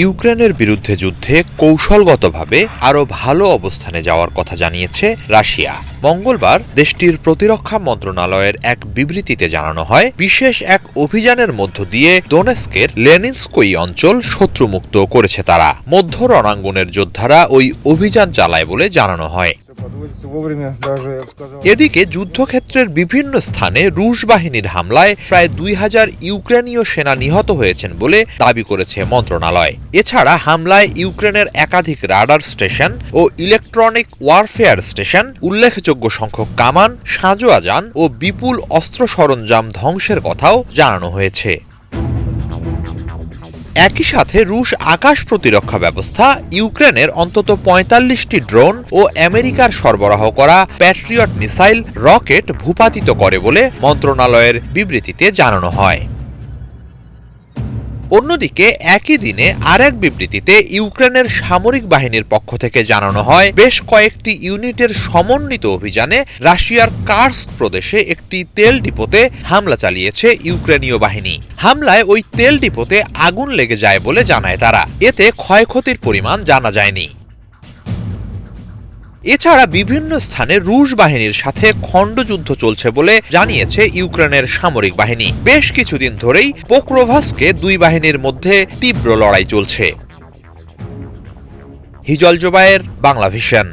ইউক্রেনের বিরুদ্ধে যুদ্ধে কৌশলগতভাবে আরও ভালো অবস্থানে যাওয়ার কথা জানিয়েছে রাশিয়া। মঙ্গলবার দেশটির প্রতিরক্ষা মন্ত্রণালয়ের এক বিবৃতিতে জানানো হয়, বিশেষ এক অভিযানের মধ্য দিয়ে দোনেস্কের লেনিনস্কই অঞ্চল শত্রুমুক্ত করেছে তারা। মধ্য রণাঙ্গনের যোদ্ধারা ওই অভিযান চালায় বলে জানানো হয়। এদিকে যুদ্ধক্ষেত্রের বিভিন্ন স্থানে রুশ বাহিনীর হামলায় প্রায় 2000 ইউক্রেনীয় সেনা নিহত হয়েছেন বলে দাবি করেছে মন্ত্রণালয়। এছাড়া হামলায় ইউক্রেনের একাধিক রাডার স্টেশন ও ইলেকট্রনিক ওয়ারফেয়ার স্টেশন, উল্লেখযোগ্য সংখ্যক কামান, সাঁজোয়াজান ও বিপুল অস্ত্র সরঞ্জাম ধ্বংসের কথাও জানানো হয়েছে। একই সাথে রুশ আকাশ প্রতিরক্ষা ব্যবস্থা ইউক্রেনের অন্তত 45টি ড্রোন ও আমেরিকার সরবরাহ করা প্যাট্রিয়ট মিসাইল রকেট ভূপাতিত করে বলে মন্ত্রণালয়ের বিবৃতিতে জানানো হয়। অন্যদিকে একই দিনে আরেক বিবৃতিতে ইউক্রেনের সামরিক বাহিনীর পক্ষ থেকে জানানো হয়, বেশ কয়েকটি ইউনিটের সমন্বিত অভিযানে রাশিয়ার কার্স্ক প্রদেশে একটি তেল ডিপোতে হামলা চালিয়েছে ইউক্রেনীয় বাহিনী। হামলায় ওই তেল ডিপোতে আগুন লেগে যায় বলে জানায় তারা। এতে ক্ষয়ক্ষতির পরিমাণ জানা যায়নি। এছাড়া বিভিন্ন স্থানে রুশ বাহিনীর সাথে খণ্ডযুদ্ধ চলছে বলে জানিয়েছে ইউক্রেনের সামরিক বাহিনী। বেশ কিছুদিন ধরেই পোক্রোভাস্কে দুই বাহিনীর মধ্যে তীব্র লড়াই চলছে। হিজল জোবায়ের, বাংলাভিশন।